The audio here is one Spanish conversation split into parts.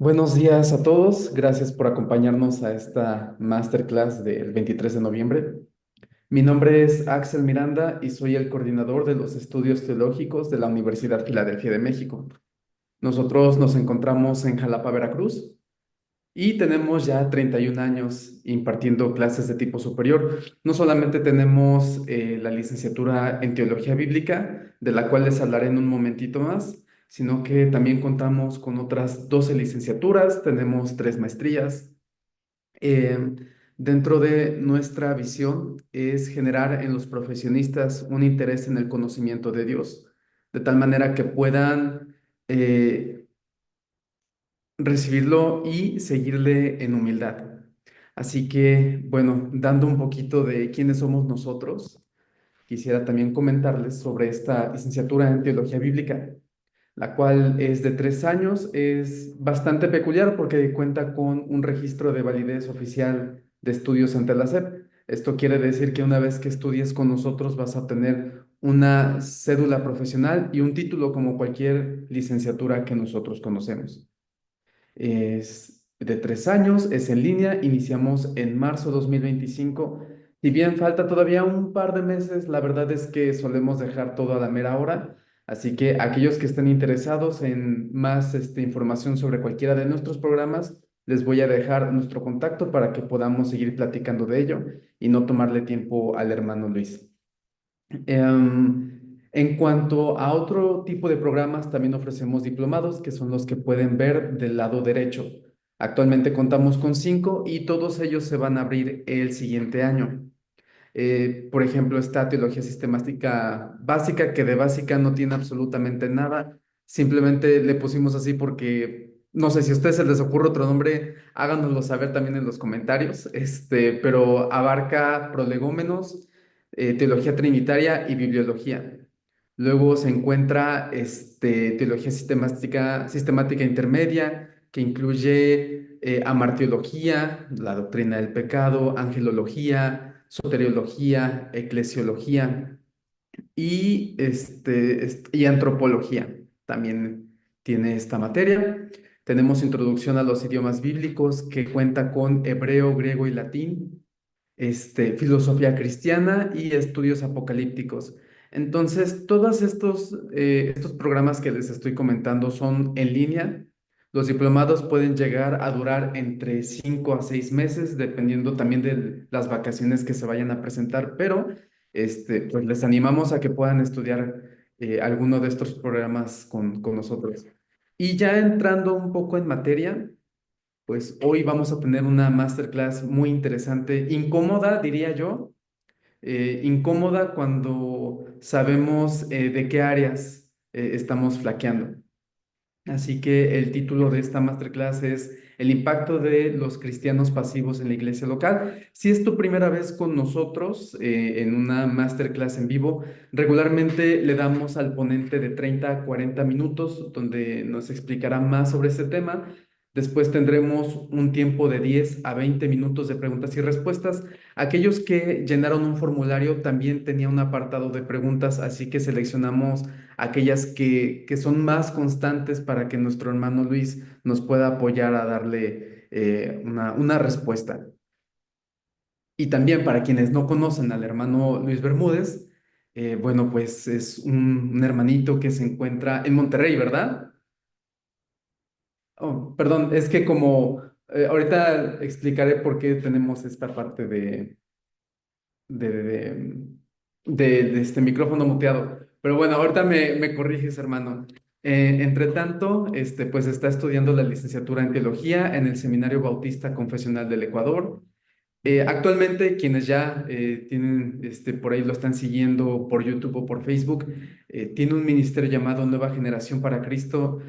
Buenos días a todos. Gracias por acompañarnos a esta masterclass del 23 de noviembre. Mi nombre es Axel Miranda y soy el coordinador de los estudios teológicos de la Universidad Filadelfia de México. Nosotros nos encontramos en Jalapa, Veracruz, y tenemos ya 31 años impartiendo clases de tipo superior. No solamente tenemos la licenciatura en Teología Bíblica, de la cual les hablaré en un momentito más, sino que también contamos con otras 12 licenciaturas, tenemos 3 maestrías. Eh, Dentro de nuestra visión es generar en los profesionistas un interés en el conocimiento de Dios, de tal manera que puedan recibirlo y seguirle en humildad. Así que, bueno, dando un poquito de quiénes somos nosotros, quisiera también comentarles sobre esta licenciatura en Teología Bíblica, la cual es de 3 años. Es bastante peculiar porque cuenta con un registro de validez oficial de estudios ante la SEP. Esto quiere decir que una vez que estudies con nosotros vas a tener una cédula profesional y un título como cualquier licenciatura que nosotros conocemos. Es de 3 años, es en línea, iniciamos en marzo 2025. Si bien falta todavía un par de meses, la verdad es que solemos dejar todo a la mera hora. Así que aquellos que estén interesados en más información sobre cualquiera de nuestros programas, les voy a dejar nuestro contacto para que podamos seguir platicando de ello y no tomarle tiempo al hermano Luis. En cuanto a otro tipo de programas, también ofrecemos diplomados, que son los que pueden ver del lado derecho. Actualmente contamos con 5 y todos ellos se van a abrir el siguiente año. Por ejemplo, está Teología Sistemática Básica, que de básica no tiene absolutamente nada. Simplemente le pusimos así porque, no sé, si a ustedes se les ocurre otro nombre, háganoslo saber también en los comentarios. Pero abarca prolegómenos, teología trinitaria y bibliología. Luego se encuentra teología sistemática intermedia, que incluye amartiología, la doctrina del pecado, angelología, soteriología, eclesiología y antropología. También tiene esta materia. Tenemos introducción a los idiomas bíblicos, que cuenta con hebreo, griego y latín, filosofía cristiana y estudios apocalípticos. Entonces, todos estos programas que les estoy comentando son en línea. Los diplomados pueden llegar a durar entre 5 a 6 meses, dependiendo también de las vacaciones que se vayan a presentar, pero pues les animamos a que puedan estudiar alguno de estos programas con nosotros. Y ya entrando un poco en materia, pues hoy vamos a tener una masterclass muy interesante, incómoda, diría yo, incómoda cuando sabemos de qué áreas estamos flaqueando. Así que el título de esta masterclass es El impacto de los cristianos pasivos en la iglesia local. Si es tu primera vez con nosotros en una masterclass en vivo, regularmente le damos al ponente de 30 a 40 minutos donde nos explicará más sobre este tema. Después tendremos un tiempo de 10 a 20 minutos de preguntas y respuestas. Aquellos que llenaron un formulario también tenía un apartado de preguntas, así que seleccionamos aquellas que son más constantes para que nuestro hermano Luis nos pueda apoyar a darle una respuesta. Y también para quienes no conocen al hermano Luis Bermúdez, bueno, pues es un hermanito que se encuentra en Monterrey, ¿verdad? Oh, perdón, es que como ahorita explicaré por qué tenemos esta parte de, de, de este micrófono muteado. Pero bueno, ahorita me corriges, hermano. Entre tanto, pues está estudiando la licenciatura en teología en el Seminario Bautista Confesional del Ecuador. Actualmente, quienes ya tienen, por ahí lo están siguiendo por YouTube o por Facebook, tiene un ministerio llamado Nueva Generación para Cristo.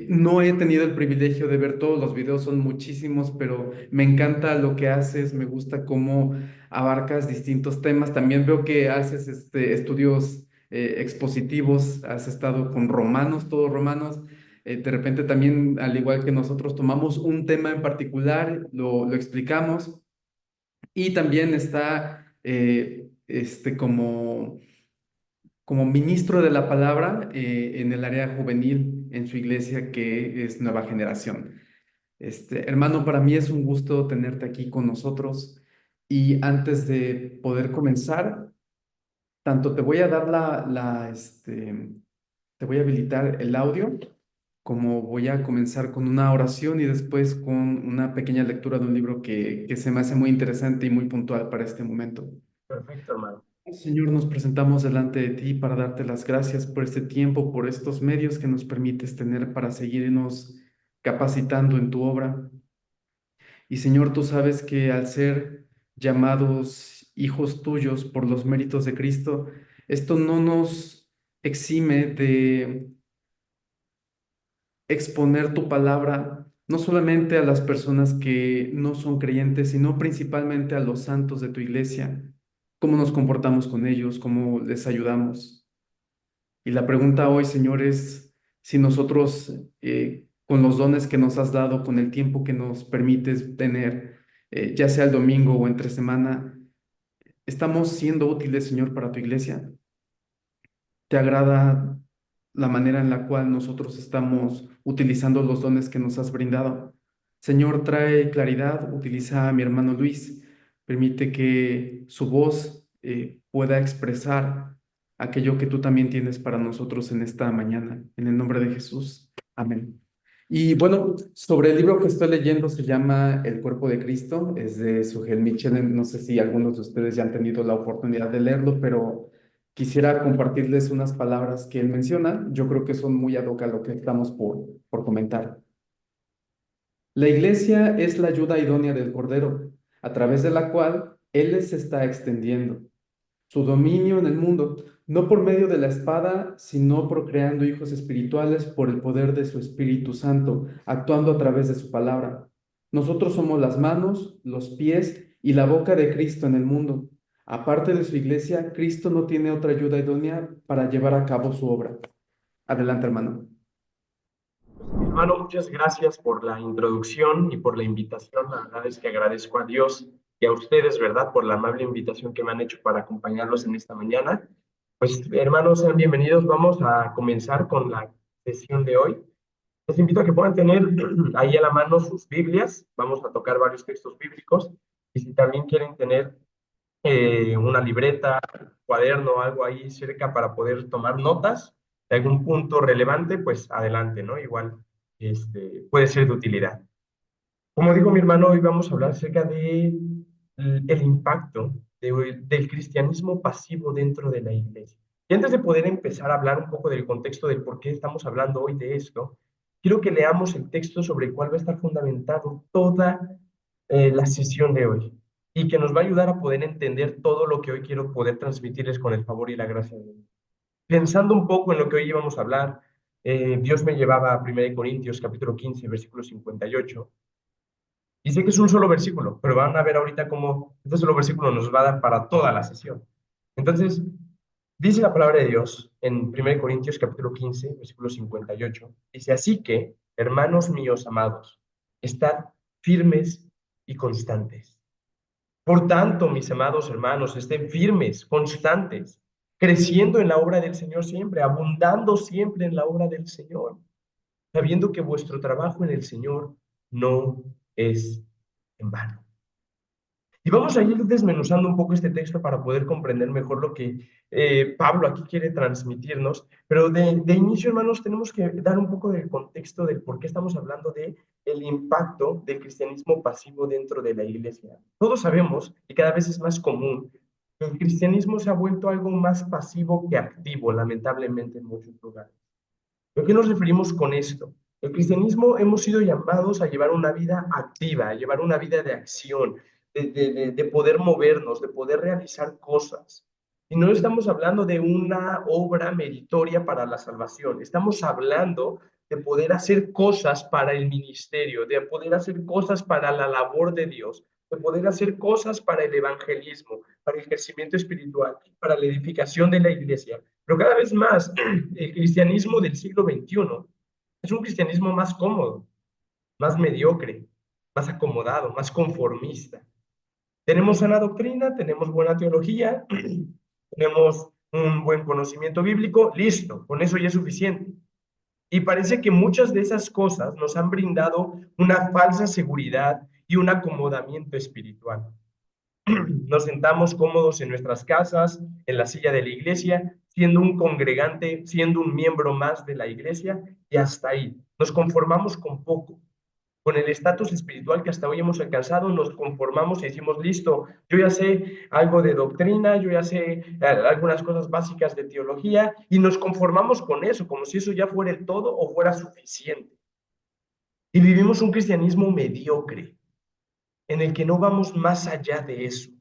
No he tenido el privilegio de ver todos los videos, son muchísimos, pero me encanta lo que haces, me gusta cómo abarcas distintos temas. También veo que haces estudios expositivos, has estado con romanos, todos romanos. De repente también, al igual que nosotros, tomamos un tema en particular, lo explicamos. Y también está como ministro de la palabra en el área juvenil en su iglesia, que es Nueva Generación. Hermano, para mí es un gusto tenerte aquí con nosotros y antes de poder comenzar, tanto te voy a dar te voy a habilitar el audio, como voy a comenzar con una oración y después con una pequeña lectura de un libro que se me hace muy interesante y muy puntual para este momento. Perfecto, hermano. Señor, nos presentamos delante de ti para darte las gracias por este tiempo, por estos medios que nos permites tener para seguirnos capacitando en tu obra. Y Señor, tú sabes que al ser llamados hijos tuyos por los méritos de Cristo, esto no nos exime de exponer tu palabra, no solamente a las personas que no son creyentes, sino principalmente a los santos de tu iglesia, cómo nos comportamos con ellos, cómo les ayudamos. Y la pregunta hoy, Señor, es si nosotros, con los dones que nos has dado, con el tiempo que nos permites tener, ya sea el domingo o entre semana, estamos siendo útiles, Señor, para tu iglesia. ¿Te agrada la manera en la cual nosotros estamos utilizando los dones que nos has brindado? Señor, trae claridad, utiliza a mi hermano Luis, permite que su voz pueda expresar aquello que tú también tienes para nosotros en esta mañana. En el nombre de Jesús. Amén. Y bueno, sobre el libro que estoy leyendo se llama El cuerpo de Cristo, es de Sugel Mitchell. No sé si algunos de ustedes ya han tenido la oportunidad de leerlo, pero quisiera compartirles unas palabras que él menciona. Yo creo que son muy ad hoc a lo que estamos por comentar. La iglesia es la ayuda idónea del Cordero, a través de la cual Él les está extendiendo su dominio en el mundo, no por medio de la espada, sino procreando hijos espirituales por el poder de su Espíritu Santo, actuando a través de su palabra. Nosotros somos las manos, los pies y la boca de Cristo en el mundo. Aparte de su iglesia, Cristo no tiene otra ayuda idónea para llevar a cabo su obra. Adelante, hermano. Mi hermano, muchas gracias por la introducción y por la invitación. La verdad es que agradezco a Dios y a ustedes, ¿verdad?, por la amable invitación que me han hecho para acompañarlos en esta mañana. Pues, hermanos, sean bienvenidos. Vamos a comenzar con la sesión de hoy. Les invito a que puedan tener ahí a la mano sus Biblias. Vamos a tocar varios textos bíblicos. Y si también quieren tener una libreta, cuaderno, algo ahí cerca para poder tomar notas de algún punto relevante, pues adelante, ¿no? Igual puede ser de utilidad. Como dijo mi hermano, hoy vamos a hablar acerca de el impacto del cristianismo pasivo dentro de la iglesia. Y antes de poder empezar a hablar un poco del contexto del por qué estamos hablando hoy de esto, quiero que leamos el texto sobre el cual va a estar fundamentado toda la sesión de hoy y que nos va a ayudar a poder entender todo lo que hoy quiero poder transmitirles con el favor y la gracia de Dios. Pensando un poco en lo que hoy íbamos a hablar, Dios me llevaba a 1 Corintios capítulo 15, versículo 58. Y sé que es un solo versículo, pero van a ver ahorita cómo este solo versículo nos va a dar para toda la sesión. Entonces, dice la palabra de Dios en 1 Corintios capítulo 15, versículo 58. Dice, así que, hermanos míos amados, estad firmes y constantes. Por tanto, mis amados hermanos, estén firmes, constantes, creciendo en la obra del Señor siempre, abundando siempre en la obra del Señor, sabiendo que vuestro trabajo en el Señor no es en vano. Y vamos a ir desmenuzando un poco este texto para poder comprender mejor lo que Pablo aquí quiere transmitirnos, pero de inicio, hermanos, tenemos que dar un poco del contexto del por qué estamos hablando de el impacto del cristianismo pasivo dentro de la iglesia. Todos sabemos, y cada vez es más común, que el cristianismo se ha vuelto algo más pasivo que activo, lamentablemente, en muchos lugares. ¿A qué nos referimos con esto? El cristianismo hemos sido llamados a llevar una vida activa, a llevar una vida de acción, de poder movernos, de poder realizar cosas. Y no estamos hablando de una obra meritoria para la salvación, estamos hablando de poder hacer cosas para el ministerio, de poder hacer cosas para la labor de Dios, de poder hacer cosas para el evangelismo, para el crecimiento espiritual, para la edificación de la iglesia. Pero cada vez más, el cristianismo del siglo XXI es un cristianismo más cómodo, más mediocre, más acomodado, más conformista. Tenemos sana doctrina, tenemos buena teología, tenemos un buen conocimiento bíblico, listo, con eso ya es suficiente. Y parece que muchas de esas cosas nos han brindado una falsa seguridad y un acomodamiento espiritual. Nos sentamos cómodos en nuestras casas, en la silla de la iglesia, siendo un congregante, siendo un miembro más de la iglesia, y hasta ahí. Nos conformamos con poco. Con el estatus espiritual que hasta hoy hemos alcanzado, nos conformamos y decimos, listo, yo ya sé algo de doctrina, yo ya sé algunas cosas básicas de teología, y nos conformamos con eso, como si eso ya fuera el todo o fuera suficiente. Y vivimos un cristianismo mediocre, en el que no vamos más allá de eso.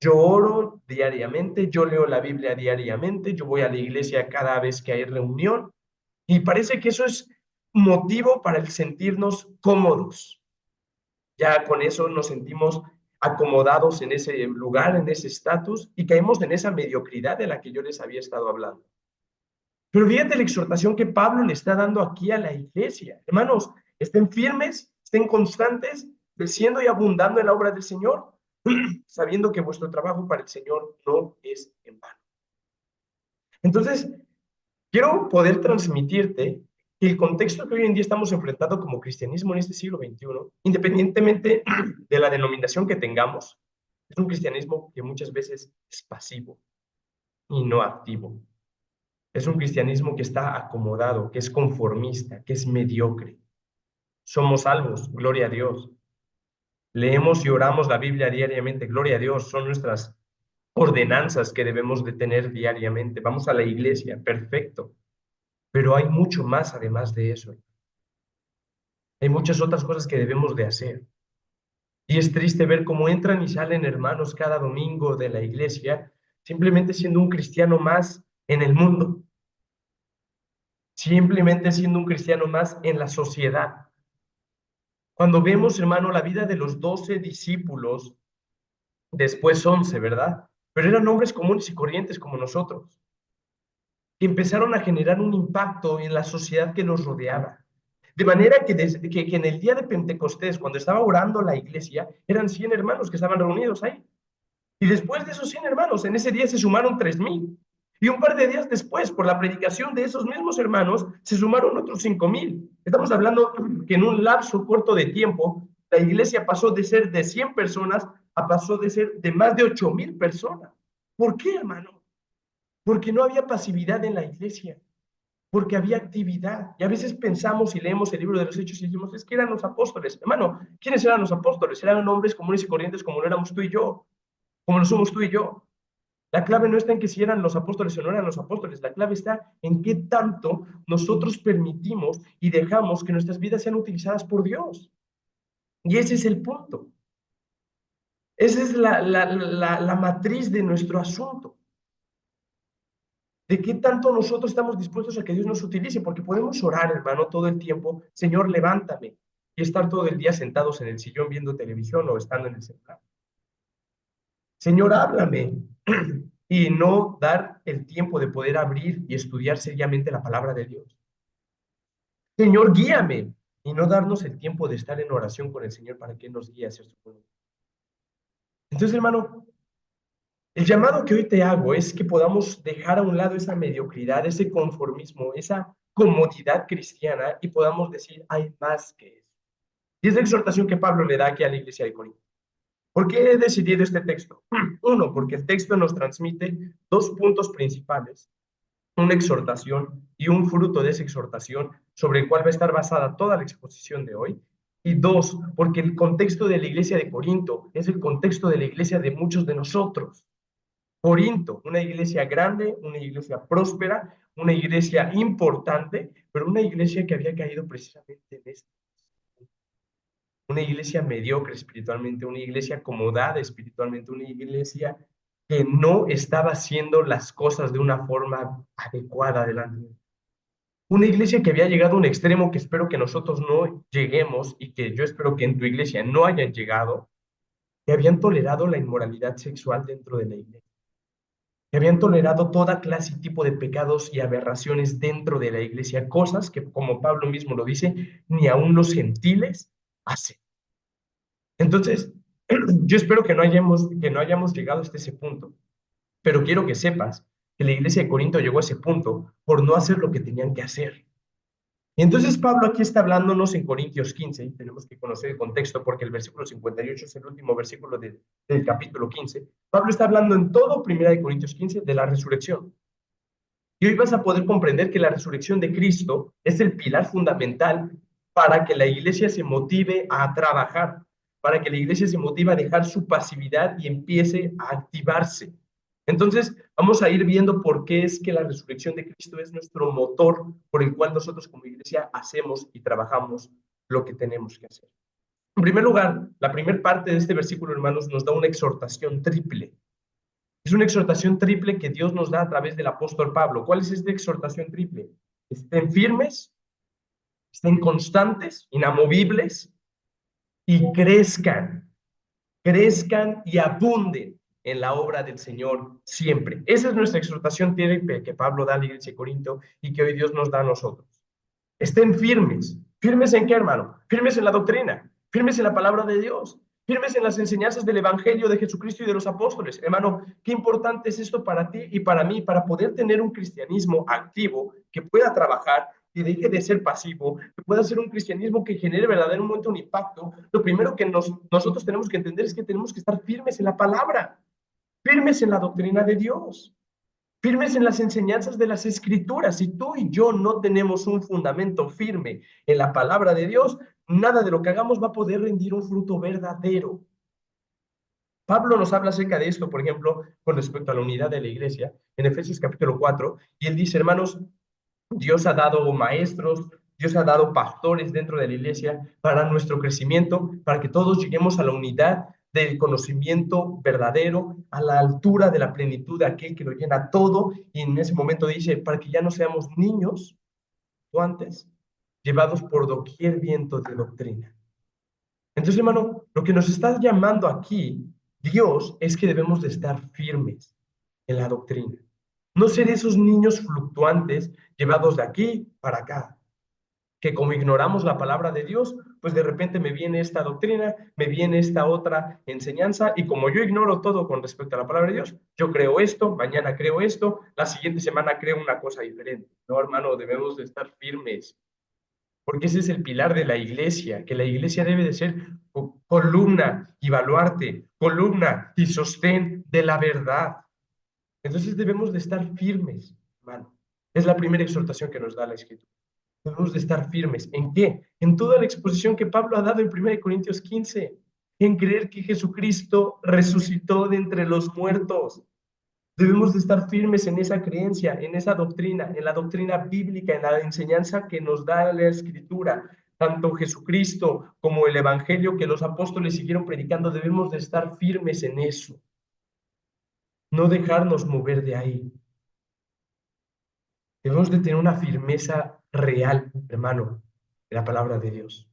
Yo oro diariamente, yo leo la Biblia diariamente, yo voy a la iglesia cada vez que hay reunión, y parece que eso es motivo para el sentirnos cómodos. Ya con eso nos sentimos acomodados en ese lugar, en ese estatus, y caemos en esa mediocridad de la que yo les había estado hablando. Pero fíjate la exhortación que Pablo le está dando aquí a la iglesia. Hermanos, estén firmes, estén constantes, creciendo y abundando en la obra del Señor, sabiendo que vuestro trabajo para el Señor no es en vano. Entonces, quiero poder transmitirte que el contexto que hoy en día estamos enfrentando como cristianismo en este siglo XXI, independientemente de la denominación que tengamos, es un cristianismo que muchas veces es pasivo y no activo. Es un cristianismo que está acomodado, que es conformista, que es mediocre. Somos salvos, gloria a Dios. Leemos y oramos la Biblia diariamente, gloria a Dios. Son nuestras ordenanzas que debemos de tener diariamente. Vamos a la iglesia, perfecto. Pero hay mucho más además de eso. Hay muchas otras cosas que debemos de hacer. Y es triste ver cómo entran y salen hermanos cada domingo de la iglesia, simplemente siendo un cristiano más en el mundo, simplemente siendo un cristiano más en la sociedad. Cuando vemos, hermano, la vida de los 12 discípulos, después 11, ¿verdad? Pero eran hombres comunes y corrientes como nosotros, que empezaron a generar un impacto en la sociedad que los rodeaba. De manera que en el día de Pentecostés, cuando estaba orando la iglesia, eran 100 hermanos que estaban reunidos ahí. Y después de esos 100 hermanos, en ese día se sumaron 3,000. Y un par de días después, por la predicación de esos mismos hermanos, se sumaron otros 5,000. Estamos hablando que en un lapso corto de tiempo, la iglesia pasó de ser de 100 personas a pasó de ser de más de 8,000 personas. ¿Por qué, hermano? Porque no había pasividad en la iglesia, porque había actividad. Y a veces pensamos y leemos el libro de los Hechos y decimos, es que eran los apóstoles. Hermano, ¿quiénes eran los apóstoles? Eran hombres comunes y corrientes como lo éramos tú y yo, como lo somos tú y yo. La clave no está en que si eran los apóstoles o no eran los apóstoles, la clave está en qué tanto nosotros permitimos y dejamos que nuestras vidas sean utilizadas por Dios. Y ese es el punto. Esa es la matriz de nuestro asunto. De qué tanto nosotros estamos dispuestos a que Dios nos utilice, porque podemos orar, hermano, todo el tiempo, Señor, levántame, y estar todo el día sentados en el sillón viendo televisión o estando en el celular. Señor, háblame, y no dar el tiempo de poder abrir y estudiar seriamente la palabra de Dios. Señor, guíame, y no darnos el tiempo de estar en oración con el Señor para que Él nos guíe hacia su voluntad. Entonces, hermano, el llamado que hoy te hago es que podamos dejar a un lado esa mediocridad, ese conformismo, esa comodidad cristiana y podamos decir, hay más que eso. Y es la exhortación que Pablo le da aquí a la iglesia de Corinto. ¿Por qué he decidido este texto? Uno, porque el texto nos transmite dos puntos principales, una exhortación y un fruto de esa exhortación sobre el cual va a estar basada toda la exposición de hoy. Y dos, porque el contexto de la iglesia de Corinto es el contexto de la iglesia de muchos de nosotros. Corinto, una iglesia grande, una iglesia próspera, una iglesia importante, pero una iglesia que había caído precisamente en esto. Una iglesia mediocre espiritualmente, una iglesia acomodada espiritualmente, una iglesia que no estaba haciendo las cosas de una forma adecuada delante de Dios. Una iglesia que había llegado a un extremo que espero que nosotros no lleguemos y que yo espero que en tu iglesia no hayan llegado, que habían tolerado la inmoralidad sexual dentro de la iglesia, que habían tolerado toda clase y tipo de pecados y aberraciones dentro de la iglesia, cosas que, como Pablo mismo lo dice, ni aun los gentiles hacen. Entonces, yo espero que no hayamos llegado hasta ese punto, pero quiero que sepas que la iglesia de Corinto llegó a ese punto por no hacer lo que tenían que hacer. Y entonces Pablo aquí está hablándonos en Corintios 15, y tenemos que conocer el contexto porque el versículo 58 es el último versículo del capítulo 15. Pablo está hablando en todo 1 Corintios 15 de la resurrección. Y hoy vas a poder comprender que la resurrección de Cristo es el pilar fundamental para que la iglesia se motive a trabajar, para que la iglesia se motive a dejar su pasividad y empiece a activarse. Entonces, vamos a ir viendo por qué es que la resurrección de Cristo es nuestro motor por el cual nosotros como iglesia hacemos y trabajamos lo que tenemos que hacer. En primer lugar, la primera parte de este versículo, hermanos, nos da una exhortación triple. Es una exhortación triple que Dios nos da a través del apóstol Pablo. ¿Cuál es esta exhortación triple? Estén firmes, estén constantes, inamovibles y crezcan y abunden en la obra del Señor siempre. Esa es nuestra exhortación triple que Pablo da a la iglesia de Corinto y que hoy Dios nos da a nosotros. Estén firmes. ¿Firmes en qué, hermano? Firmes en la doctrina, firmes en la palabra de Dios, firmes en las enseñanzas del Evangelio de Jesucristo y de los apóstoles. Hermano, qué importante es esto para ti y para mí, para poder tener un cristianismo activo, que pueda trabajar, que deje de ser pasivo, que pueda ser un cristianismo que genere verdaderamente un impacto. Lo primero que nosotros tenemos que entender es que tenemos que estar firmes en la palabra, firmes en la doctrina de Dios, firmes en las enseñanzas de las Escrituras. Si tú y yo no tenemos un fundamento firme en la palabra de Dios, nada de lo que hagamos va a poder rendir un fruto verdadero. Pablo nos habla acerca de esto, por ejemplo, con respecto a la unidad de la iglesia, en Efesios capítulo 4, y él dice, hermanos, Dios ha dado maestros, Dios ha dado pastores dentro de la iglesia para nuestro crecimiento, para que todos lleguemos a la unidad del conocimiento verdadero, a la altura de la plenitud de aquel que lo llena todo, y en ese momento dice, para que ya no seamos niños, o antes, llevados por doquier viento de doctrina. Entonces, hermano, lo que nos está llamando aquí Dios es que debemos de estar firmes en la doctrina. No ser esos niños fluctuantes llevados de aquí para acá, que como ignoramos la palabra de Dios, pues de repente me viene esta doctrina, me viene esta otra enseñanza, y como yo ignoro todo con respecto a la palabra de Dios, yo creo esto, mañana creo esto, la siguiente semana creo una cosa diferente. No, hermano, debemos de estar firmes, porque ese es el pilar de la iglesia, que la iglesia debe de ser columna y baluarte, columna y sostén de la verdad. Entonces debemos de estar firmes, hermano. Es la primera exhortación que nos da la Escritura. Debemos de estar firmes. ¿En qué? En toda la exposición que Pablo ha dado en 1 Corintios 15, en creer que Jesucristo resucitó de entre los muertos. Debemos de estar firmes en esa creencia, en esa doctrina, en la doctrina bíblica, en la enseñanza que nos da la Escritura. Tanto Jesucristo como el Evangelio que los apóstoles siguieron predicando, debemos de estar firmes en eso. No dejarnos mover de ahí. Debemos de tener una firmeza real, hermano, en la palabra de Dios.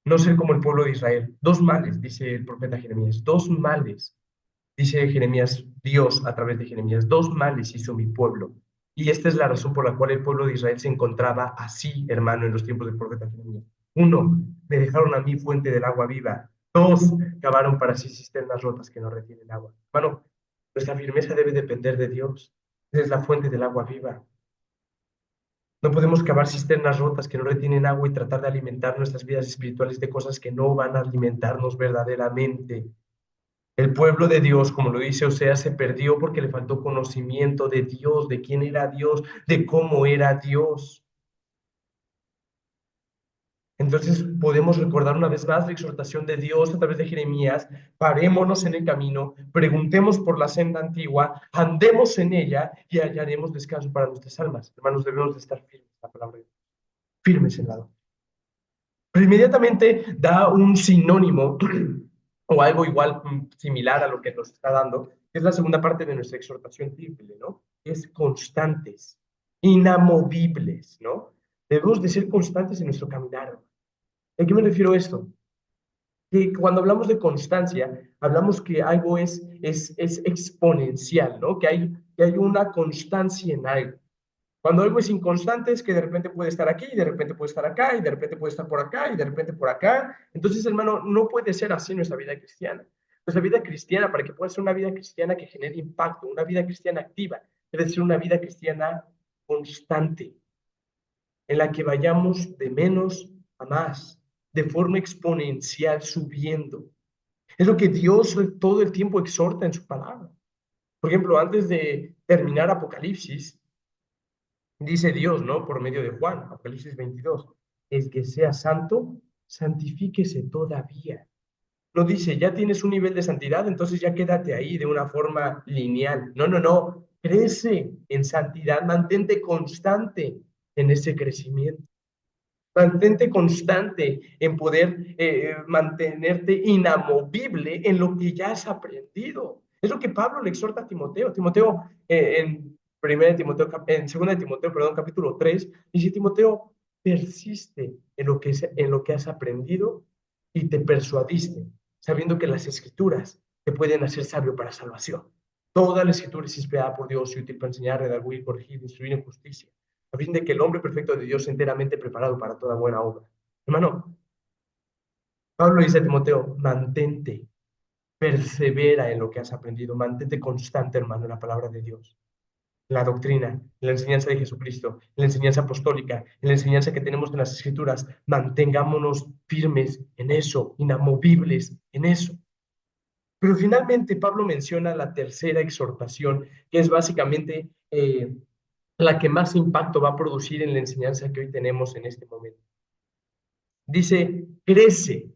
No ser como el pueblo de Israel. Dos males, dice el profeta Jeremías, dos males. Dice Jeremías, Dios a través de Jeremías, dos males hizo mi pueblo. Y esta es la razón por la cual el pueblo de Israel se encontraba así, hermano, en los tiempos del profeta Jeremías. Uno, me dejaron a mí fuente del agua viva. Dos, cavaron para sí cisternas rotas que no retienen agua. Hermano, nuestra firmeza debe depender de Dios. Es la fuente del agua viva. No podemos cavar cisternas rotas que no retienen agua y tratar de alimentar nuestras vidas espirituales de cosas que no van a alimentarnos verdaderamente. El pueblo de Dios, como lo dice Oseas, se perdió porque le faltó conocimiento de Dios, de quién era Dios, de cómo era Dios. Entonces podemos recordar una vez más la exhortación de Dios a través de Jeremías: parémonos en el camino, preguntemos por la senda antigua, andemos en ella y hallaremos descanso para nuestras almas. Hermanos, debemos de estar firmes en la palabra de Dios, firmes en la doctrina. Pero inmediatamente da un sinónimo o algo igual similar a lo que nos está dando, que es la segunda parte de nuestra exhortación triple, ¿no? Es constantes, inamovibles, ¿no? Debemos de ser constantes en nuestro caminar. ¿A qué me refiero a esto? Que cuando hablamos de constancia, hablamos que algo es exponencial, ¿no? Que hay una constancia en algo. Cuando algo es inconstante es que de repente puede estar aquí, y de repente puede estar acá, y de repente puede estar por acá, y de repente por acá. Entonces, hermano, no puede ser así nuestra vida cristiana. Nuestra vida cristiana, para que pueda ser una vida cristiana que genere impacto, una vida cristiana activa, debe ser una vida cristiana constante. en la que vayamos de menos a más, de forma exponencial, subiendo. Es lo que Dios todo el tiempo exhorta en su palabra. Por ejemplo, antes de terminar Apocalipsis, dice Dios, ¿no? Por medio de Juan, Apocalipsis 22, el que sea santo, santifíquese todavía. No dice, ya tienes un nivel de santidad, entonces ya quédate ahí de una forma lineal. No, no, no. Crece en santidad, mantente constante en ese crecimiento. Mantente constante en poder mantenerte inamovible en lo que ya has aprendido. Es lo que Pablo le exhorta a Timoteo. Timoteo, en 2 Timoteo, perdón, capítulo 3, dice Timoteo, persiste en lo que has aprendido y te persuadiste, sabiendo que las escrituras te pueden hacer sabio para salvación. Toda la escritura es inspirada por Dios y útil para enseñar, redarguir, corregir, instruir en justicia, a fin de que el hombre perfecto de Dios enteramente preparado para toda buena obra. Hermano, Pablo dice a Timoteo, mantente, persevera en lo que has aprendido, mantente constante, hermano, en la palabra de Dios, en la doctrina, en la enseñanza de Jesucristo, en la enseñanza apostólica, en la enseñanza que tenemos en las Escrituras. Mantengámonos firmes en eso, inamovibles en eso. Pero finalmente Pablo menciona la tercera exhortación, que es básicamente la que más impacto va a producir en la enseñanza que hoy tenemos en este momento. Dice, crece,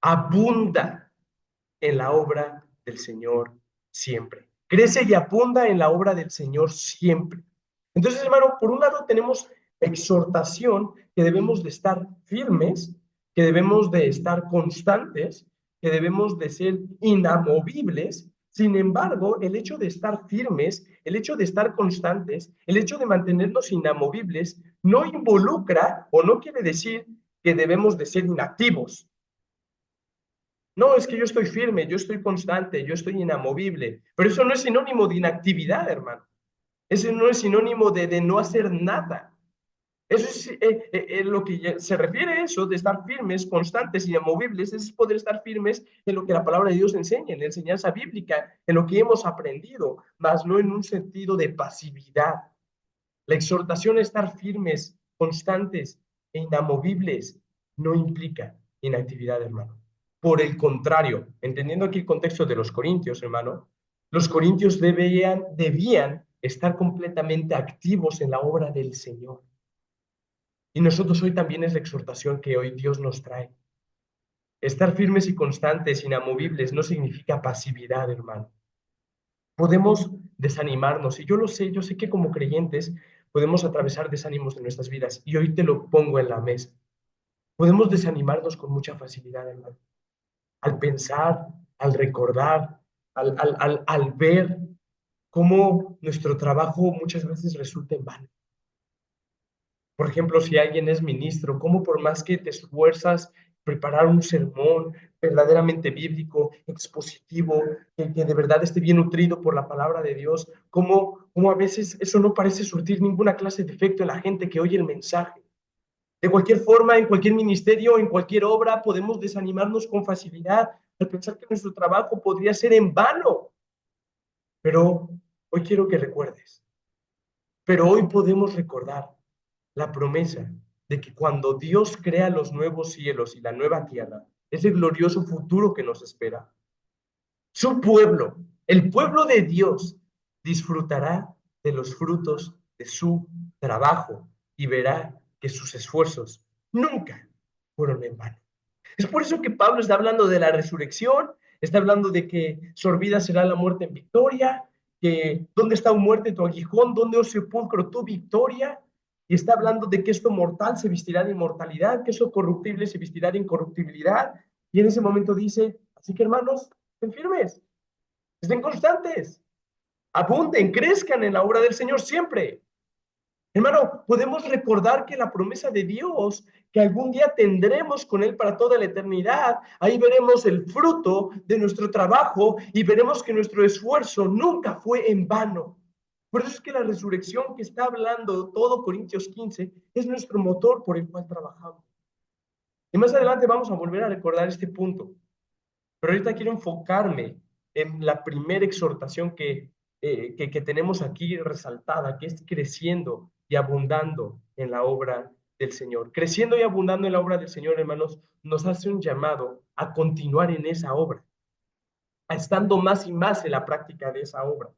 abunda en la obra del Señor siempre. Crece y abunda en la obra del Señor siempre. Entonces, hermano, por un lado tenemos exhortación que debemos de estar firmes, que debemos de estar constantes, que debemos de ser inamovibles. Sin embargo, el hecho de estar firmes, el hecho de estar constantes, el hecho de mantenernos inamovibles, no involucra o no quiere decir que debemos de ser inactivos. No, es que yo estoy firme, yo estoy constante, yo estoy inamovible, pero eso no es sinónimo de inactividad, hermano. Eso no es sinónimo de no hacer nada. Eso es lo que se refiere a eso, de estar firmes, constantes, inamovibles, es poder estar firmes en lo que la palabra de Dios enseña, en la enseñanza bíblica, en lo que hemos aprendido, mas no en un sentido de pasividad. La exhortación a estar firmes, constantes e inamovibles no implica inactividad, hermano. Por el contrario, entendiendo aquí el contexto de los corintios, hermano, los corintios debían estar completamente activos en la obra del Señor. Y nosotros hoy también es la exhortación que hoy Dios nos trae. Estar firmes y constantes, inamovibles, no significa pasividad, hermano. Podemos desanimarnos, y yo lo sé, yo sé que como creyentes podemos atravesar desánimos en nuestras vidas, y hoy te lo pongo en la mesa. Podemos desanimarnos con mucha facilidad, hermano, al pensar, al recordar, al ver cómo nuestro trabajo muchas veces resulta en vano. Por ejemplo, si alguien es ministro, cómo por más que te esfuerzas preparar un sermón verdaderamente bíblico, expositivo, que de verdad esté bien nutrido por la palabra de Dios, cómo a veces eso no parece surtir ninguna clase de efecto en la gente que oye el mensaje. De cualquier forma, en cualquier ministerio, en cualquier obra, podemos desanimarnos con facilidad al pensar que nuestro trabajo podría ser en vano. Pero hoy quiero que recuerdes, pero hoy podemos recordar la promesa de que cuando Dios crea los nuevos cielos y la nueva tierra, ese glorioso futuro que nos espera, su pueblo, el pueblo de Dios, disfrutará de los frutos de su trabajo y verá que sus esfuerzos nunca fueron en vano. Es por eso que Pablo está hablando de la resurrección, está hablando de que sorbida será la muerte en victoria, que dónde está tu muerte tu aguijón, dónde, oh sepulcro, tu victoria, y está hablando de que esto mortal se vestirá de inmortalidad, que eso corruptible se vestirá de incorruptibilidad, y en ese momento dice, así que hermanos, estén firmes, estén constantes, abunden, crezcan en la obra del Señor siempre. Hermano, podemos recordar que la promesa de Dios, que algún día tendremos con Él para toda la eternidad, ahí veremos el fruto de nuestro trabajo y veremos que nuestro esfuerzo nunca fue en vano. Por eso es que la resurrección que está hablando todo Corintios 15 es nuestro motor por el cual trabajamos. Y más adelante vamos a volver a recordar este punto. Pero ahorita quiero enfocarme en la primera exhortación que tenemos aquí resaltada, que es creciendo y abundando en la obra del Señor. Creciendo y abundando en la obra del Señor, hermanos, nos hace un llamado a continuar en esa obra, a estando más y más en la práctica de esa obra,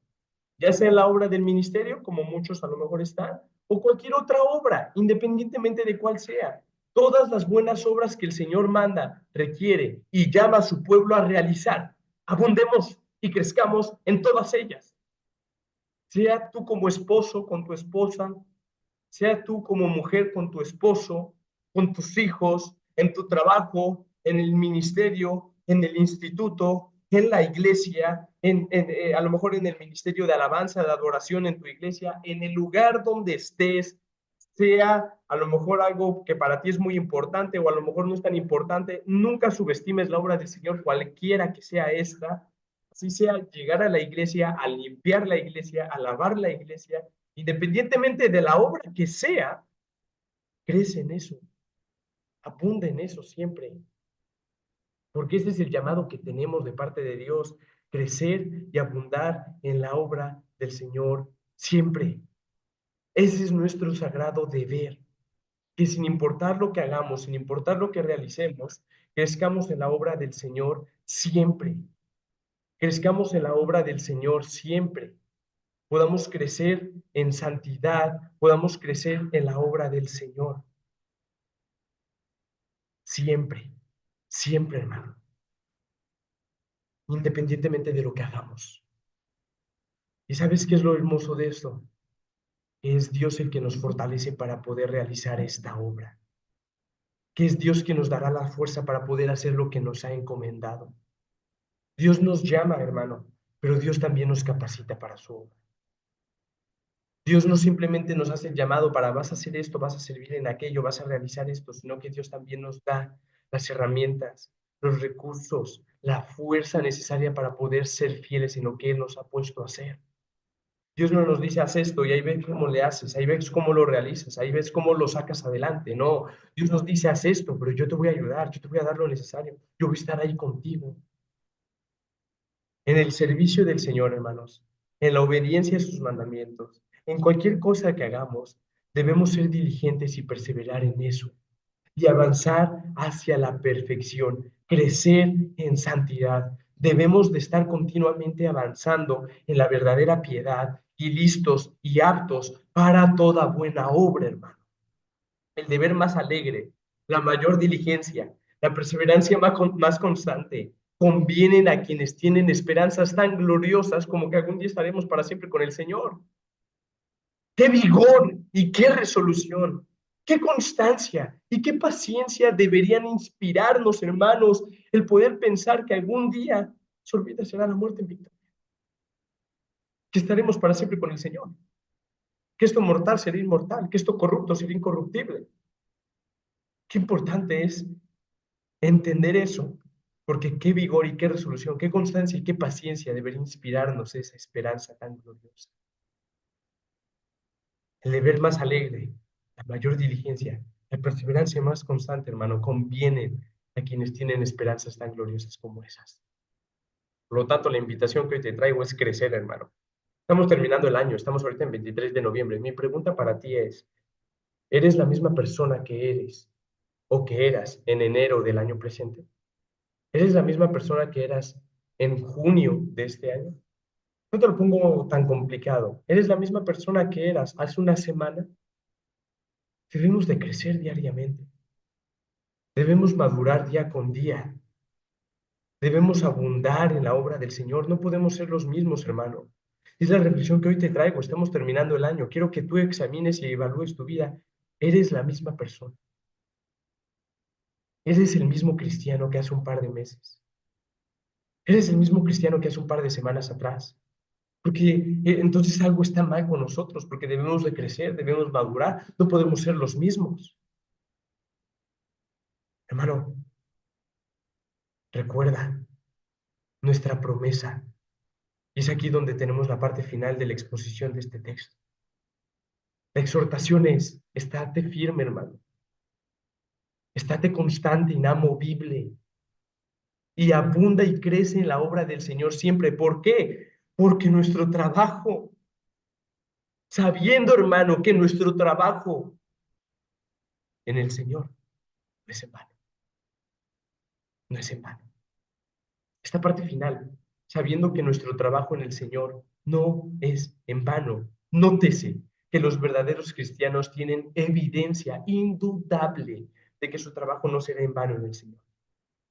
ya sea en la obra del ministerio, como muchos a lo mejor están, o cualquier otra obra, independientemente de cuál sea. Todas las buenas obras que el Señor manda, requiere y llama a su pueblo a realizar, abundemos y crezcamos en todas ellas. Sea tú como esposo con tu esposa, sea tú como mujer con tu esposo, con tus hijos, en tu trabajo, en el ministerio, en el instituto, en la iglesia, a lo mejor en el ministerio de alabanza, de adoración en tu iglesia, en el lugar donde estés, sea a lo mejor algo que para ti es muy importante o a lo mejor no es tan importante, nunca subestimes la obra del Señor, cualquiera que sea esta, así sea llegar a la iglesia, a limpiar la iglesia, a lavar la iglesia, independientemente de la obra que sea, crece en eso, abunda en eso siempre, porque ese es el llamado que tenemos de parte de Dios, crecer y abundar en la obra del Señor siempre. Ese es nuestro sagrado deber, que sin importar lo que hagamos, sin importar lo que realicemos, crezcamos en la obra del Señor siempre, crezcamos en la obra del Señor siempre, podamos crecer en santidad, podamos crecer en la obra del Señor. Siempre, siempre, hermano, independientemente de lo que hagamos. ¿Y sabes qué es lo hermoso de esto? Es Dios el que nos fortalece para poder realizar esta obra. Que es Dios quien nos dará la fuerza para poder hacer lo que nos ha encomendado. Dios nos llama, hermano, pero Dios también nos capacita para su obra. Dios no simplemente nos hace el llamado para vas a hacer esto, vas a servir en aquello, vas a realizar esto, sino que Dios también nos da las herramientas, los recursos, la fuerza necesaria para poder ser fieles en lo que Él nos ha puesto a hacer. Dios no nos dice haz esto y ahí ves cómo le haces, ahí ves cómo lo realizas, ahí ves cómo lo sacas adelante. No, Dios nos dice haz esto, pero yo te voy a ayudar, yo te voy a dar lo necesario, yo voy a estar ahí contigo. En el servicio del Señor, hermanos, en la obediencia a sus mandamientos, en cualquier cosa que hagamos, debemos ser diligentes y perseverar en eso y avanzar hacia la perfección, crecer en santidad. Debemos de estar continuamente avanzando en la verdadera piedad y listos y aptos para toda buena obra, hermano. El deber más alegre, la mayor diligencia, la perseverancia más constante, convienen a quienes tienen esperanzas tan gloriosas como que algún día estaremos para siempre con el Señor. ¡Qué vigor y qué resolución! ¡Qué constancia y qué paciencia deberían inspirarnos, hermanos, el poder pensar que algún día su órbita será la muerte en victoria! Que estaremos para siempre con el Señor. Que esto mortal será inmortal, que esto corrupto será incorruptible. Qué importante es entender eso, porque qué vigor y qué resolución, qué constancia y qué paciencia debería inspirarnos esa esperanza tan gloriosa. El deber más alegre, la mayor diligencia, la perseverancia más constante, hermano, convienen a quienes tienen esperanzas tan gloriosas como esas. Por lo tanto, la invitación que hoy te traigo es crecer, hermano. Estamos terminando el año, estamos ahorita en 23 de noviembre. Mi pregunta para ti es, ¿eres la misma persona que eres o que eras en enero del año presente? ¿Eres la misma persona que eras en junio de este año? No te lo pongo tan complicado. ¿Eres la misma persona que eras hace una semana? Debemos de crecer diariamente. Debemos madurar día con día. Debemos abundar en la obra del Señor. No podemos ser los mismos, hermano. Es la reflexión que hoy te traigo. Estamos terminando el año. Quiero que tú examines y evalúes tu vida. ¿Eres la misma persona? ¿Eres el mismo cristiano que hace un par de meses? ¿Eres el mismo cristiano que hace un par de semanas atrás? Porque entonces algo está mal con nosotros, porque debemos de crecer, debemos madurar, no podemos ser los mismos. Hermano, recuerda nuestra promesa. Y es aquí donde tenemos la parte final de la exposición de este texto. La exhortación es, estate firme, hermano. Estate constante, inamovible. Y abunda y crece en la obra del Señor siempre. ¿Por qué? Porque nuestro trabajo sabiendo, hermano, que nuestro trabajo en el Señor no es en vano, no es en vano. Esta parte final, sabiendo que nuestro trabajo en el Señor no es en vano. Nótese que los verdaderos cristianos tienen evidencia indudable de que su trabajo no será en vano en el Señor.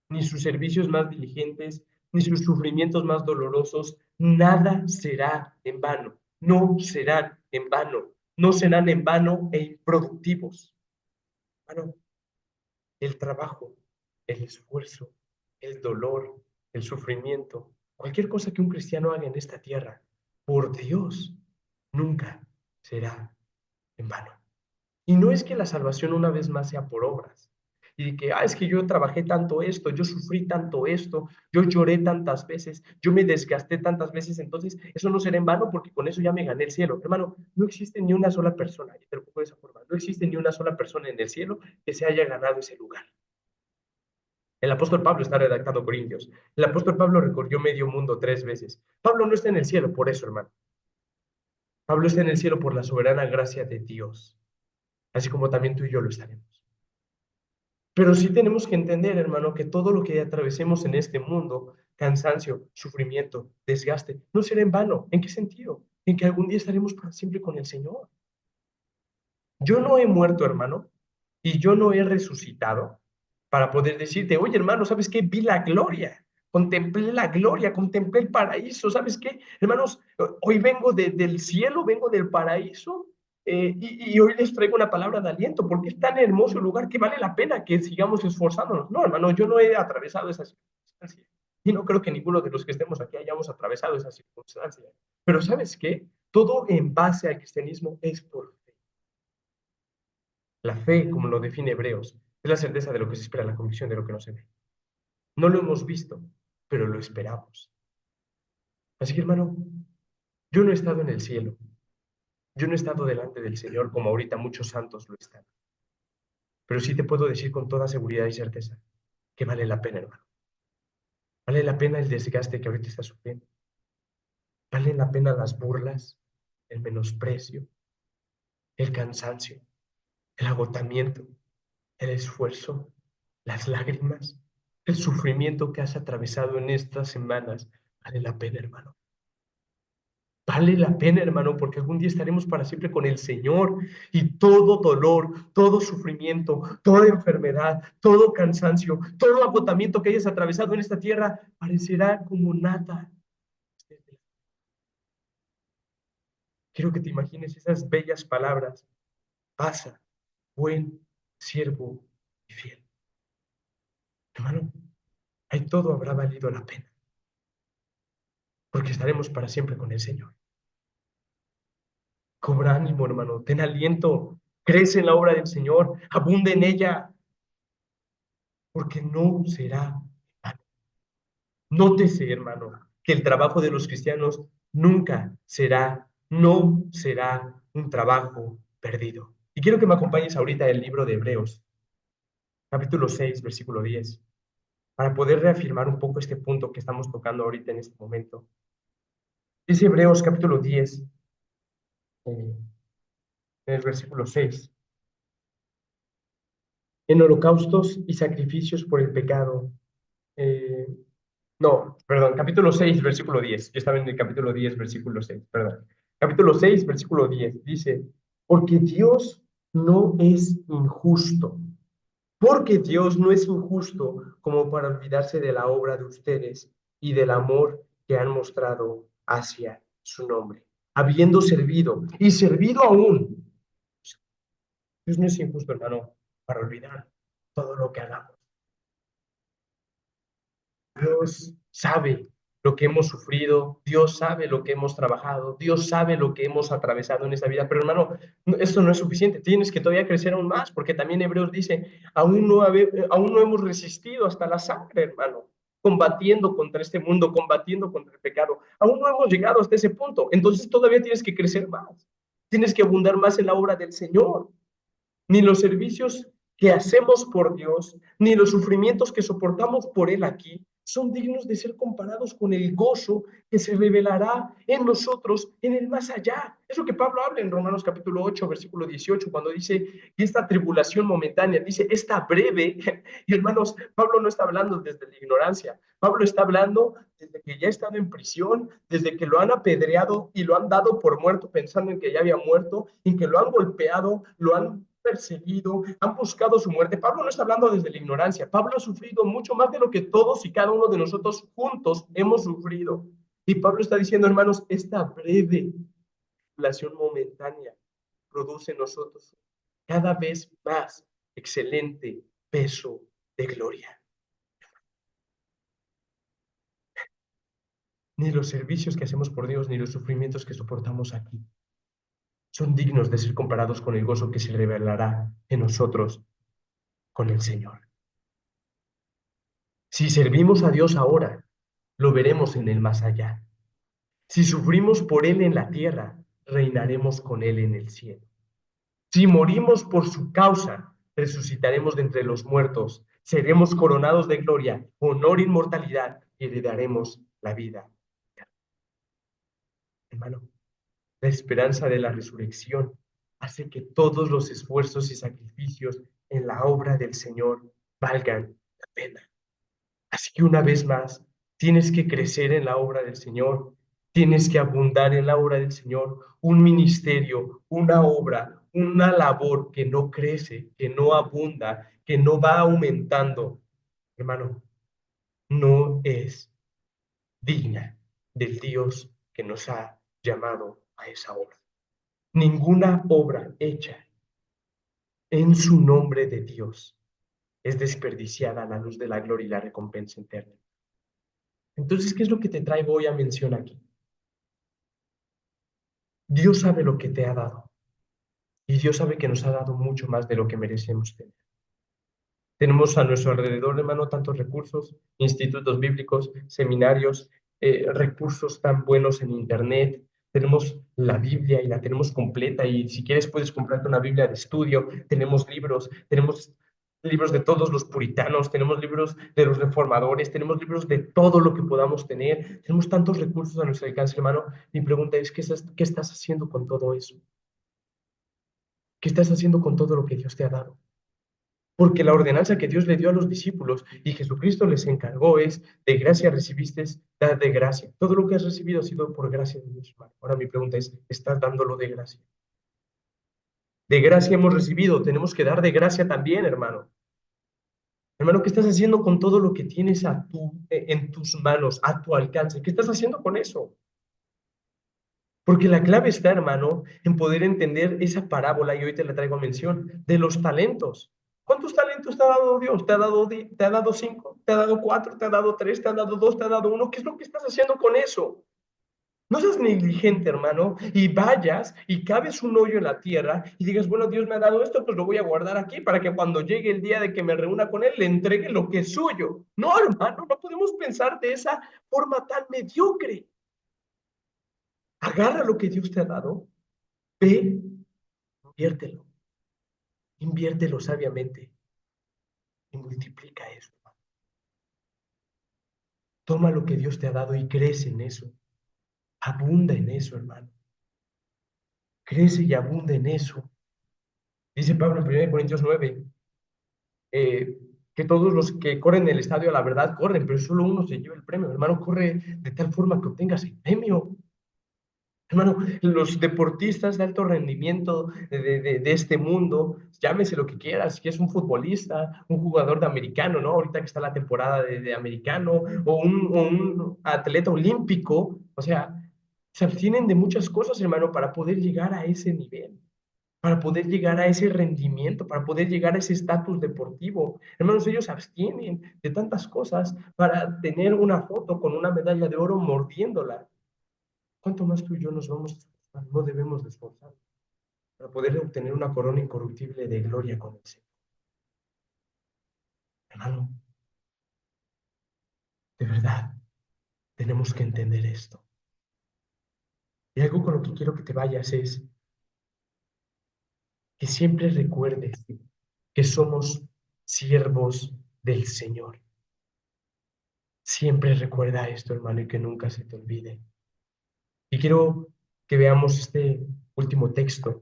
Ni sus servicios más diligentes, ni sus sufrimientos más dolorosos, nada será en vano. No serán en vano. No serán en vano e improductivos. Hermano, el trabajo, el esfuerzo, el dolor, el sufrimiento, cualquier cosa que un cristiano haga en esta tierra, por Dios, nunca será en vano. Y no es que la salvación una vez más sea por obras. Y que, es que yo trabajé tanto esto, yo sufrí tanto esto, yo lloré tantas veces, yo me desgasté tantas veces, entonces eso no será en vano porque con eso ya me gané el cielo. Hermano, no existe ni una sola persona, y te lo pongo de esa forma, no existe ni una sola persona en el cielo que se haya ganado ese lugar. El apóstol Pablo está redactando Corintios. El apóstol Pablo recorrió medio mundo 3 veces. Pablo no está en el cielo por eso, hermano. Pablo está en el cielo por la soberana gracia de Dios, así como también tú y yo lo estaremos. Pero sí tenemos que entender, hermano, que todo lo que atravesemos en este mundo, cansancio, sufrimiento, desgaste, no será en vano. ¿En qué sentido? En que algún día estaremos para siempre con el Señor. Yo no he muerto, hermano, y yo no he resucitado para poder decirte, oye, hermano, ¿sabes qué? Vi la gloria, contemplé el paraíso, ¿sabes qué? Hermanos, hoy vengo del cielo, vengo del paraíso, y hoy les traigo una palabra de aliento, porque es tan hermoso el lugar que vale la pena que sigamos esforzándonos. No, hermano, yo no he atravesado esa circunstancia, y no creo que ninguno de los que estemos aquí hayamos atravesado esa circunstancia. Pero ¿sabes qué? Todo en base al cristianismo es por fe. La fe, como lo define Hebreos, es la certeza de lo que se espera, la convicción de lo que no se ve. No lo hemos visto, pero lo esperamos. Así que, hermano, yo no he estado en el cielo. Yo no he estado delante del Señor como ahorita muchos santos lo están. Pero sí te puedo decir con toda seguridad y certeza que vale la pena, hermano. Vale la pena el desgaste que ahorita estás sufriendo. Vale la pena las burlas, el menosprecio, el cansancio, el agotamiento, el esfuerzo, las lágrimas, el sufrimiento que has atravesado en estas semanas. Vale la pena, hermano. Vale la pena, hermano, porque algún día estaremos para siempre con el Señor y todo dolor, todo sufrimiento, toda enfermedad, todo cansancio, todo agotamiento que hayas atravesado en esta tierra parecerá como nada. Quiero que te imagines esas bellas palabras. Pasa, buen siervo y fiel. Hermano, ahí todo habrá valido la pena, porque estaremos para siempre con el Señor. Cobra ánimo, hermano, ten aliento, crece en la obra del Señor, abunde en ella, porque no será vano. Nótese, hermano, que el trabajo de los cristianos nunca será, no será un trabajo perdido. Y quiero que me acompañes ahorita al libro de Hebreos, capítulo 6, versículo 10, para poder reafirmar un poco este punto que estamos tocando ahorita en este momento. Dice Hebreos capítulo 10, en el versículo 6. En holocaustos y sacrificios por el pecado. Eh, no, perdón, capítulo 6, versículo 10. Yo estaba en el capítulo 10, versículo 6, perdón. Capítulo 6, versículo 10, dice, porque Dios no es injusto, porque Dios no es injusto como para olvidarse de la obra de ustedes y del amor que han mostrado hacia su nombre, habiendo servido y servido aún. Dios no es injusto, hermano, para olvidar todo lo que hagamos. Dios sabe lo que hemos sufrido, Dios sabe lo que hemos trabajado, Dios sabe lo que hemos atravesado en esta vida, pero hermano, esto no es suficiente, tienes que todavía crecer aún más, porque también Hebreos dice, aún no hemos resistido hasta la sangre, hermano, combatiendo contra este mundo, combatiendo contra el pecado, aún no hemos llegado hasta ese punto, entonces todavía tienes que crecer más, tienes que abundar más en la obra del Señor, ni los servicios que hacemos por Dios, ni los sufrimientos que soportamos por Él aquí, son dignos de ser comparados con el gozo que se revelará en nosotros en el más allá. Es lo que Pablo habla en Romanos capítulo 8, versículo 18, cuando dice que esta tribulación momentánea, dice, esta breve, y hermanos, Pablo no está hablando desde la ignorancia, Pablo está hablando desde que ya ha estado en prisión, desde que lo han apedreado y lo han dado por muerto pensando en que ya había muerto, en que lo han golpeado, lo han perseguido, han buscado su muerte. Pablo no está hablando desde la ignorancia. Pablo ha sufrido mucho más de lo que todos y cada uno de nosotros juntos hemos sufrido. Y Pablo está diciendo, hermanos, esta breve tribulación momentánea produce en nosotros cada vez más excelente peso de gloria. Ni los servicios que hacemos por Dios, ni los sufrimientos que soportamos aquí son dignos de ser comparados con el gozo que se revelará en nosotros con el Señor. Si servimos a Dios ahora, lo veremos en el más allá. Si sufrimos por Él en la tierra, reinaremos con Él en el cielo. Si morimos por su causa, resucitaremos de entre los muertos, seremos coronados de gloria, honor e inmortalidad y heredaremos la vida. Hermano, la esperanza de la resurrección hace que todos los esfuerzos y sacrificios en la obra del Señor valgan la pena. Así que una vez más, tienes que crecer en la obra del Señor, tienes que abundar en la obra del Señor, un ministerio, una obra, una labor que no crece, que no abunda, que no va aumentando. Hermano, no es digna del Dios que nos ha llamado a esa obra. Ninguna obra hecha en su nombre de Dios es desperdiciada a la luz de la gloria y la recompensa eterna. Entonces, ¿qué es lo que te traigo hoy a mención aquí? Dios sabe lo que te ha dado y Dios sabe que nos ha dado mucho más de lo que merecemos tener. Tenemos a nuestro alrededor, hermano, tantos recursos, institutos bíblicos, seminarios, recursos tan buenos en Internet. Tenemos la Biblia y la tenemos completa y si quieres puedes comprarte una Biblia de estudio. Tenemos libros de todos los puritanos, tenemos libros de los reformadores, tenemos libros de todo lo que podamos tener. Tenemos tantos recursos a nuestro alcance, hermano. Mi pregunta es, ¿qué estás haciendo con todo eso? ¿Qué estás haciendo con todo lo que Dios te ha dado? Porque la ordenanza que Dios le dio a los discípulos y Jesucristo les encargó es, de gracia recibiste, dad de gracia. Todo lo que has recibido ha sido por gracia de Dios, hermano. Ahora mi pregunta es, ¿estás dándolo de gracia? De gracia hemos recibido, tenemos que dar de gracia también, hermano. Hermano, ¿qué estás haciendo con todo lo que tienes en tus manos, a tu alcance? ¿Qué estás haciendo con eso? Porque la clave está, hermano, en poder entender esa parábola, y hoy te la traigo a mención, de los talentos. ¿Cuántos talentos te ha dado Dios? ¿Te ha dado 5? ¿Te ha dado 4? ¿Te ha dado 3? ¿Te ha dado 2? ¿Te ha dado 1? ¿Qué es lo que estás haciendo con eso? No seas negligente, hermano, y vayas y cabes un hoyo en la tierra y digas, bueno, Dios me ha dado esto, pues lo voy a guardar aquí para que cuando llegue el día de que me reúna con Él, le entregue lo que es suyo. No, hermano, no podemos pensar de esa forma tan mediocre. Agarra lo que Dios te ha dado, ve, inviértelo, inviértelo sabiamente y multiplica eso. Toma lo que Dios te ha dado y crece en eso. Abunda en eso, hermano. Crece y abunda en eso. Dice Pablo en 1 Corintios 9, que todos los que corren el estadio a la verdad corren, pero solo uno se lleva el premio. Hermano, corre de tal forma que obtengas el premio. Hermano, los deportistas de alto rendimiento de este mundo, llámese lo que quieras, si es un futbolista, un jugador de americano, ¿no? Ahorita que está la temporada de americano, o un atleta olímpico, o sea, se abstienen de muchas cosas, hermano, para poder llegar a ese nivel, para poder llegar a ese rendimiento, para poder llegar a ese estatus deportivo. Hermanos, ellos se abstienen de tantas cosas para tener una foto con una medalla de oro mordiéndola. ¿Cuánto más tú y yo nos vamos a esforzar? No debemos de esforzar para poder obtener una corona incorruptible de gloria con el Señor. Hermano, de verdad, tenemos que entender esto. Y algo con lo que quiero que te vayas es que siempre recuerdes que somos siervos del Señor. Siempre recuerda esto, hermano, y que nunca se te olvide. Y quiero que veamos este último texto,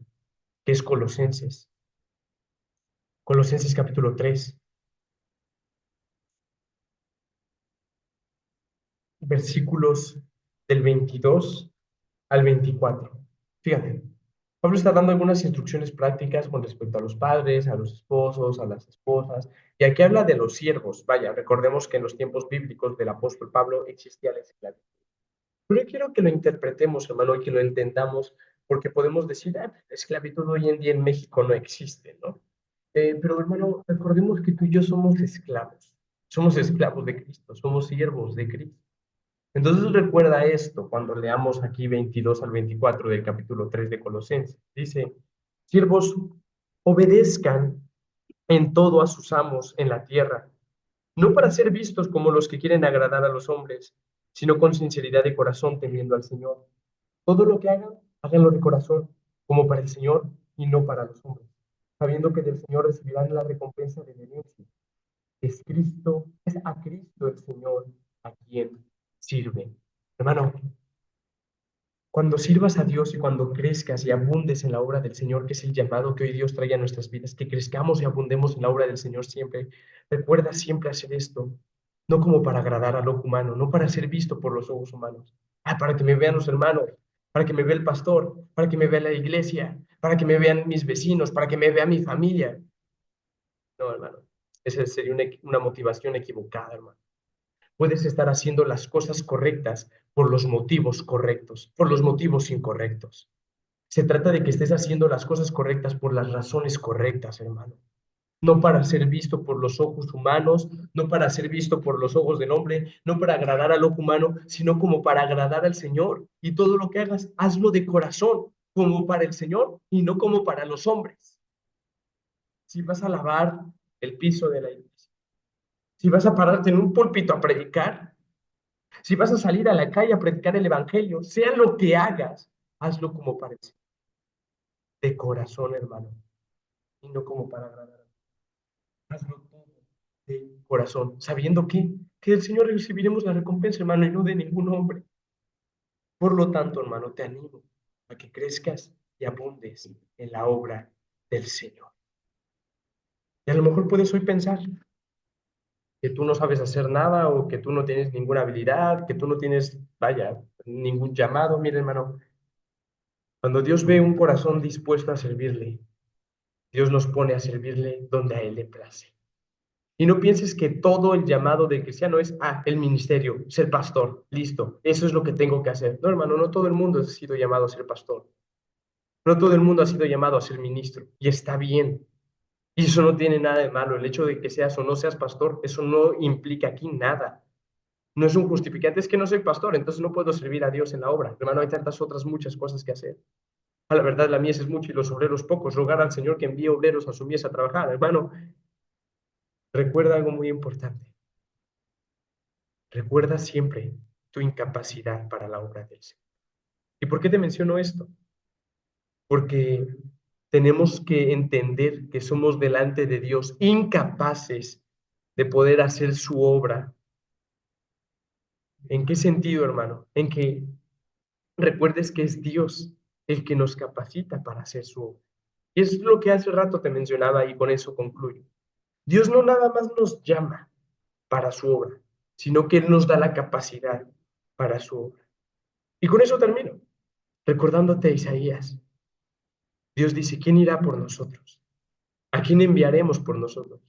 que es Colosenses. Colosenses capítulo 3, versículos del 22 al 24. Fíjate, Pablo está dando algunas instrucciones prácticas con respecto a los padres, a los esposos, a las esposas, y aquí habla de los siervos. Vaya, recordemos que en los tiempos bíblicos del apóstol Pablo existía la esclavitud. Pero yo quiero que lo interpretemos, hermano, y que lo entendamos, porque podemos decir, la esclavitud hoy en día en México no existe, ¿no? Pero, hermano, recordemos que tú y yo somos esclavos de Cristo, somos siervos de Cristo. Entonces recuerda esto cuando leamos aquí 22 al 24 del capítulo 3 de Colosenses. Dice, siervos, obedezcan en todo a sus amos en la tierra, no para ser vistos como los que quieren agradar a los hombres, sino con sinceridad de corazón temiendo al Señor. Todo lo que hagan, háganlo de corazón, como para el Señor y no para los hombres, sabiendo que del Señor recibirán la recompensa de herencia. Es a Cristo el Señor a quien sirve. Hermano, cuando sirvas a Dios y cuando crezcas y abundes en la obra del Señor, que es el llamado que hoy Dios trae a nuestras vidas, que crezcamos y abundemos en la obra del Señor siempre, recuerda siempre hacer esto, no como para agradar al ojo humano, no para ser visto por los ojos humanos, para que me vean los hermanos, para que me vea el pastor, para que me vea la iglesia, para que me vean mis vecinos, para que me vea mi familia. No, hermano, esa sería una motivación equivocada, hermano. Puedes estar haciendo las cosas correctas por los motivos correctos, por los motivos incorrectos. Se trata de que estés haciendo las cosas correctas por las razones correctas, hermano. No para ser visto por los ojos humanos, no para ser visto por los ojos del hombre, no para agradar al ojo humano, sino como para agradar al Señor. Y todo lo que hagas, hazlo de corazón, como para el Señor y no como para los hombres. Si vas a lavar el piso de la iglesia, si vas a pararte en un púlpito a predicar, si vas a salir a la calle a predicar el evangelio, sea lo que hagas, hazlo como para el Señor, de corazón, hermano, y no como para agradar. Hazlo todo de corazón, sabiendo que del Señor recibiremos la recompensa, hermano, y no de ningún hombre. Por lo tanto, hermano, te animo a que crezcas y abundes en la obra del Señor. Y a lo mejor puedes hoy pensar que tú no sabes hacer nada o que tú no tienes ninguna habilidad, que tú no tienes, vaya, ningún llamado. Mira, hermano, cuando Dios ve un corazón dispuesto a servirle, Dios nos pone a servirle donde a Él le place. Y no pienses que todo el llamado de cristiano es, el ministerio, ser pastor, listo, eso es lo que tengo que hacer. No, hermano, no todo el mundo ha sido llamado a ser pastor. No todo el mundo ha sido llamado a ser ministro. Y está bien. Y eso no tiene nada de malo. El hecho de que seas o no seas pastor, eso no implica aquí nada. No es un justificante, es que no soy pastor, entonces no puedo servir a Dios en la obra. Hermano, hay tantas otras muchas cosas que hacer. A la verdad, la mies es mucho y los obreros pocos. Rogar al Señor que envíe obreros a su mies a trabajar. Hermano, recuerda algo muy importante. Recuerda siempre tu incapacidad para la obra del Señor. ¿Y por qué te menciono esto? Porque tenemos que entender que somos delante de Dios incapaces de poder hacer su obra. ¿En qué sentido, hermano? En que recuerdes que es Dios el que nos capacita para hacer su obra. Y es lo que hace rato te mencionaba y con eso concluyo. Dios no nada más nos llama para su obra, sino que Él nos da la capacidad para su obra. Y con eso termino, recordándote a Isaías. Dios dice, ¿quién irá por nosotros? ¿A quién enviaremos por nosotros?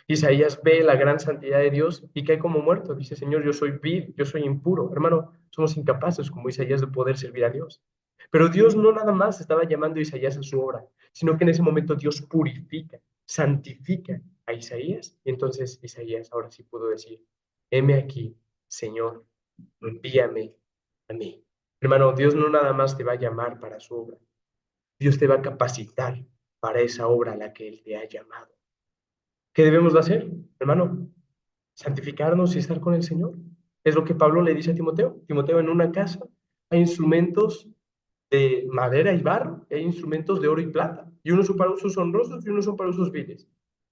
Isaías ve la gran santidad de Dios y cae como muerto. Dice, Señor, yo soy vil, yo soy impuro. Hermano, somos incapaces como Isaías de poder servir a Dios. Pero Dios no nada más estaba llamando a Isaías a su obra, sino que en ese momento Dios purifica, santifica a Isaías. Y entonces Isaías ahora sí pudo decir, heme aquí, Señor, envíame a mí. Hermano, Dios no nada más te va a llamar para su obra. Dios te va a capacitar para esa obra a la que Él te ha llamado. ¿Qué debemos de hacer, hermano? Santificarnos y estar con el Señor. Es lo que Pablo le dice a Timoteo. Timoteo, en una casa hay instrumentos de madera y barro, y hay instrumentos de oro y plata. Y unos son para usos honrosos y unos son para usos viles.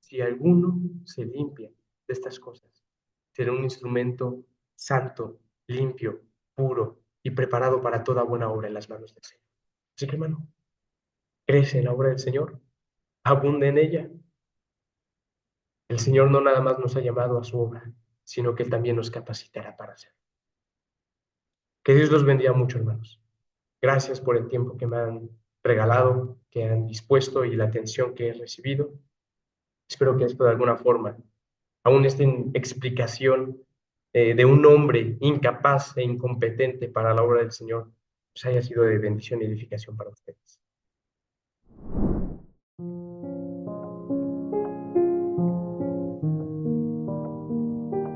si alguno se limpia de estas cosas, será un instrumento santo, limpio, puro y preparado para toda buena obra en las manos del Señor. Así que, hermano, crece en la obra del Señor, abunde en ella. El Señor no nada más nos ha llamado a su obra, sino que Él también nos capacitará para hacerlo. Que Dios los bendiga mucho, hermanos. Gracias por el tiempo que me han regalado, que han dispuesto y la atención que he recibido. Espero que esto de alguna forma, aún esta explicación de un hombre incapaz e incompetente para la obra del Señor, pues haya sido de bendición y edificación para ustedes.